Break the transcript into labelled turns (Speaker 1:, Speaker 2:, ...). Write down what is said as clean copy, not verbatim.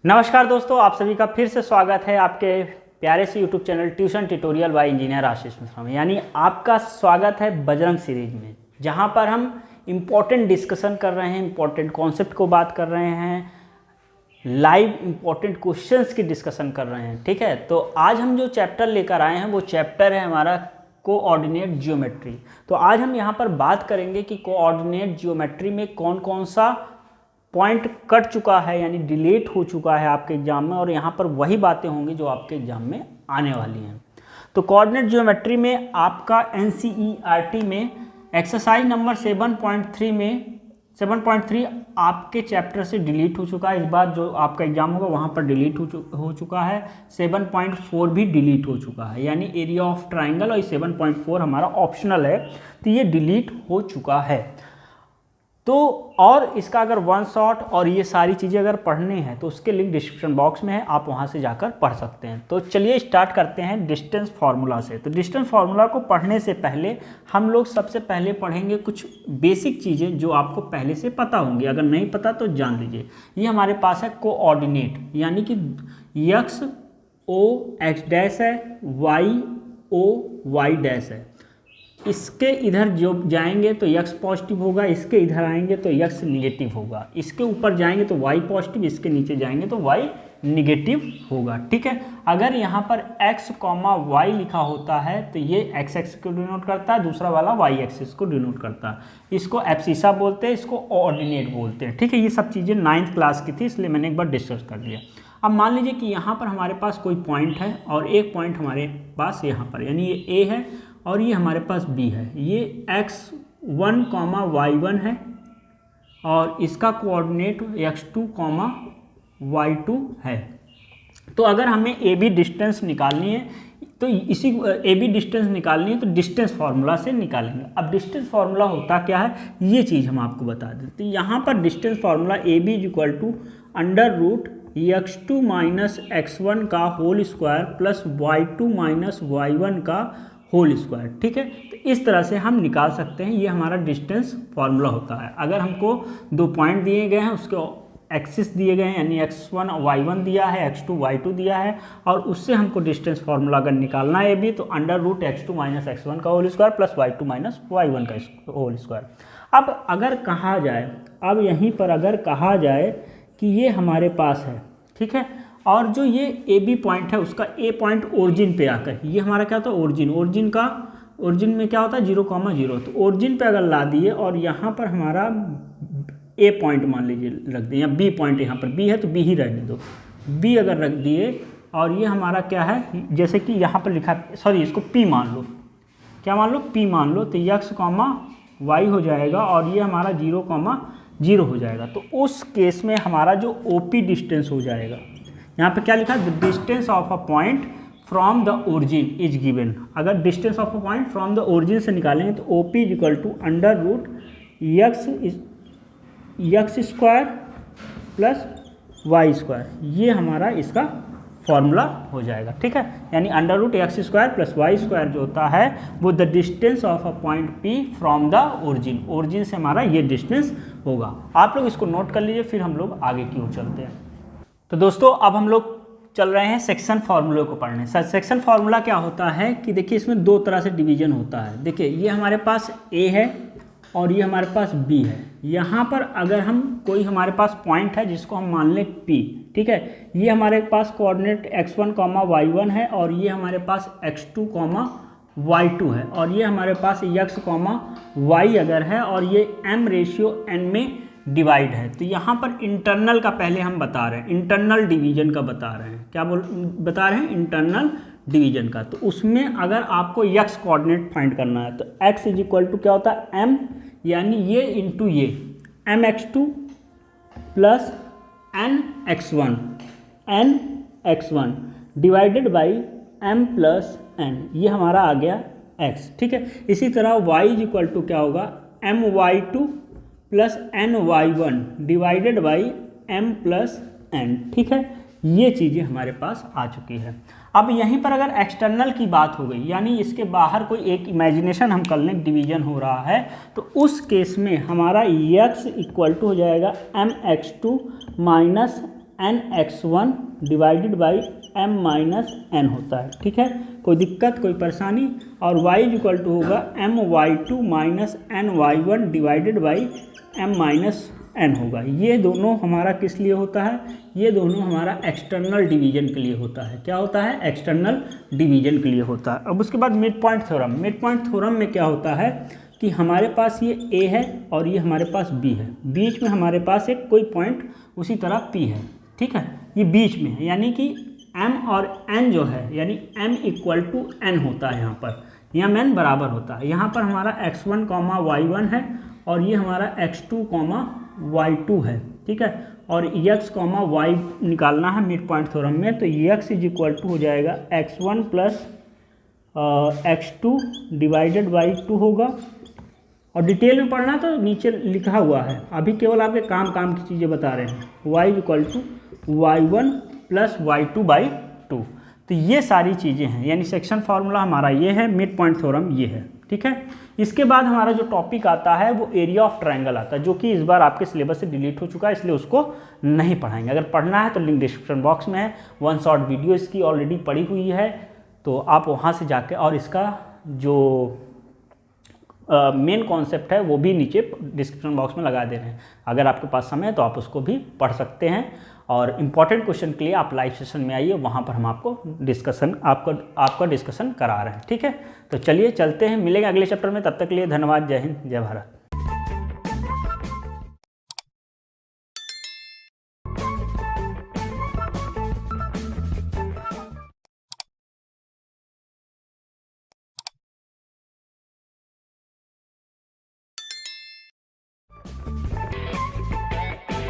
Speaker 1: नमस्कार दोस्तों, आप सभी का फिर से स्वागत है आपके प्यारे से YouTube channel tuition tutorial by engineer Ashish Mishra में। यानी आपका स्वागत है बजरंग सीरीज में, जहां पर हम इम्पोर्टेंट डिस्कशन कर रहे हैं, इम्पोर्टेंट कॉन्सेप्ट को बात कर रहे हैं, लाइव इम्पोर्टेंट क्वेश्चंस की डिस्कशन कर रहे हैं। ठीक है, तो आज हम जो चैप्टर लेकर आए हैं वो चैप्टर है हमारा कोऑर्डिनेट जियोमेट्री। तो आज हम यहाँ पर बात करेंगे कि कोऑर्डिनेट जियोमेट्री में कौन कौन सा पॉइंट कट चुका है, यानी डिलीट हो चुका है आपके एग्जाम में, और यहाँ पर वही बातें होंगी जो आपके एग्जाम में आने वाली हैं। तो कोऑर्डिनेट ज्योमेट्री में आपका एनसीईआरटी में एक्सरसाइज नंबर 7.3 आपके चैप्टर से डिलीट हो चुका है। इस बार जो आपका एग्जाम होगा वहाँ पर डिलीट हो चुका है। 7.4 भी डिलीट हो चुका है, यानी एरिया ऑफ ट्राइंगल, और 7.4 हमारा ऑप्शनल है, तो ये डिलीट हो चुका है। तो और इसका अगर वन शॉट और ये सारी चीज़ें अगर पढ़नी है तो उसके लिंक डिस्क्रिप्शन बॉक्स में है, आप वहाँ से जाकर पढ़ सकते हैं। तो चलिए स्टार्ट करते हैं डिस्टेंस फार्मूला से। तो डिस्टेंस फार्मूला को पढ़ने से पहले हम लोग सबसे पहले पढ़ेंगे कुछ बेसिक चीज़ें जो आपको पहले से पता होंगी, अगर नहीं पता तो जान लीजिए। ये हमारे पास है कोऑर्डिनेट, यानी कि एक्स ओ एक्स डैश है, वाई ओ वाई डैश है। इसके इधर जो जाएंगे तो x पॉजिटिव होगा, इसके इधर आएंगे तो x निगेटिव होगा, इसके ऊपर जाएंगे तो y पॉजिटिव, इसके नीचे जाएंगे तो y निगेटिव होगा। ठीक है, अगर यहाँ पर x, y लिखा होता है तो ये x एक्सिस को डिनोट करता है, दूसरा वाला y एक्सिस को डिनोट करता है। इसको एब्सिसा बोलते हैं, इसको ऑर्डिनेट बोलते हैं। ठीक है, ये सब चीज़ें 9th क्लास की थी, इसलिए मैंने एक बार डिस्कस कर लिया। अब मान लीजिए कि यहाँ पर हमारे पास कोई पॉइंट है और एक पॉइंट हमारे पास यहाँ पर, यानी ये a है और ये हमारे पास b है। ये x1, y1 है और इसका कोऑर्डिनेट x2, y2 है। तो अगर हमें AB डिस्टेंस निकालनी है तो AB डिस्टेंस निकालनी है तो डिस्टेंस फार्मूला से निकालेंगे। अब डिस्टेंस फार्मूला होता क्या है, ये चीज़ हम आपको बता देते हैं। यहाँ पर distance formula AB = x2 minus x1 का whole square plus y2 minus y1 का होल स्क्वायर। ठीक है, तो इस तरह से हम निकाल सकते हैं, ये हमारा डिस्टेंस फार्मूला होता है। अगर हमको दो पॉइंट दिए गए हैं, उसके एक्सिस दिए गए हैं, यानी x1 y1 दिया है, x2 y2 दिया है, और उससे हमको डिस्टेंस फार्मूला अगर निकालना है भी तो √x2 माइनस x1 का whole square plus y2 minus y1 का होल स्क्वायर। अब अगर कहा जाए, अब यहीं पर अगर कहा जाए कि ये हमारे पास है, ठीक है, और जो ये ए बी पॉइंट है उसका ए पॉइंट ओरिजिन पे आकर, ये हमारा क्या होता है ओरिजिन में क्या होता है 0,0। तो ओरिजिन पे अगर ला दिए और यहाँ पर हमारा ए पॉइंट मान लीजिए रख दिए, या बी पॉइंट, यहाँ पर बी है तो बी ही रहने दो, बी अगर रख दिए और ये हमारा क्या है, जैसे कि यहाँ पर लिखा, सॉरी इसको पी मान लो, क्या मान लो, पी मान लो, तो x, y हो जाएगा और ये हमारा 0,0 हो जाएगा। तो उस केस में हमारा जो OP डिस्टेंस हो जाएगा, यहाँ पे क्या लिखा है, the distance of a point from the origin is given. अगर distance of a point from the origin से निकालेंगे तो OP = x square plus y square, ये हमारा इसका फॉर्मूला हो जाएगा। ठीक है, यानी √x square plus y square जो होता है वो the distance of a point P from the origin से हमारा ये डिस्टेंस होगा। आप लोग इसको नोट कर लीजिए, फिर हम लोग आगे की ओर चलते हैं। तो दोस्तों अब हम लोग चल रहे हैं सेक्शन फार्मूले को पढ़ने। सेक्शन फार्मूला क्या होता है कि देखिए इसमें दो तरह से डिवीजन होता है। देखिए ये हमारे पास A है और ये हमारे पास B है। यहाँ पर अगर हम कोई हमारे पास पॉइंट है जिसको हम मान लें P, ठीक है, ये हमारे पास कोऑर्डिनेट x1, y1 है और ये हमारे पास x2, y2 है, और ये हमारे पास x, y अगर है और ये m/n में डिवाइड है। तो यहाँ पर इंटरनल का पहले हम बता रहे हैं, इंटरनल डिवीजन का बता रहे हैं, क्या बता रहे हैं, इंटरनल डिवीजन का। तो उसमें अगर आपको x कोऑर्डिनेट फाइंड करना है तो x क्या होता है m, यानी ये इंटू ये mx2 plus nx1 divided by m plus n, ये हमारा आ गया x। ठीक है, इसी तरह y क्या होगा my2 plus ny1 divided by m plus n। ठीक है, ये चीज़ें हमारे पास आ चुकी है। अब यहीं पर अगर एक्सटर्नल की बात हो गई, यानी इसके बाहर कोई एक इमेजिनेशन हम कर लें डिवीजन हो रहा है, तो उस केस में हमारा x इक्वल टू हो जाएगा mx2 minus n(x1) divided by m minus n होता है। ठीक है, कोई दिक्कत, कोई परेशानी? और y इक्वल टू होगा my2 minus ny1 divided by m minus n होगा। ये दोनों हमारा किस लिए होता है? ये दोनों हमारा एक्सटर्नल डिवीजन के लिए होता है। क्या होता है? एक्सटर्नल डिवीजन के लिए होता है। अब उसके बाद mid point theorem. Mid point theorem में क्या होता है कि हमारे पास ये a है और ये हमारे पास b है, बीच में हमारे पास एक कोई पॉइंट उसी तरह p है। ठीक है, ये बीच में है, यानी कि m और n जो है, यानी m इक्वल टू n होता है यहाँ पर, या m बराबर होता है। यहाँ पर हमारा x1 y1 है और ये हमारा x2 y2 है। ठीक है, और x y निकालना है मिड पॉइंट थ्योरम में, तो x इज इक्वल टू हो जाएगा x1 plus x2 divided by 2 होगा। और डिटेल में पढ़ना तो नीचे लिखा हुआ है, अभी केवल आपके काम की चीज़ें बता रहे हैं। y equal to y1 plus y2 by 2। तो ये सारी चीज़ें हैं, यानी सेक्शन फार्मूला हमारा ये है, मिड पॉइंट थ्योरम ये है। ठीक है, इसके बाद हमारा जो टॉपिक आता है वो एरिया ऑफ ट्रायंगल आता है, जो कि इस बार आपके सिलेबस से डिलीट हो चुका है, इसलिए उसको नहीं पढ़ाएंगे। अगर पढ़ना है तो लिंक डिस्क्रिप्शन बॉक्स में है, 1 शॉर्ट वीडियो इसकी ऑलरेडी पड़ी हुई है, तो आप वहाँ से जाके, और इसका जो मेन कॉन्सेप्ट है वो भी नीचे डिस्क्रिप्शन बॉक्स में लगा दे रहे हैं। अगर आपके पास समय है तो आप उसको भी पढ़ सकते हैं। और इम्पॉर्टेंट क्वेश्चन के लिए आप लाइव सेशन में आइए, वहाँ पर हम आपको डिस्कशन आपका डिस्कशन करा रहे हैं। ठीक है, तो चलिए चलते हैं, मिलेंगे अगले चैप्टर में। तब तक के लिए धन्यवाद। जय हिंद, जय भारत।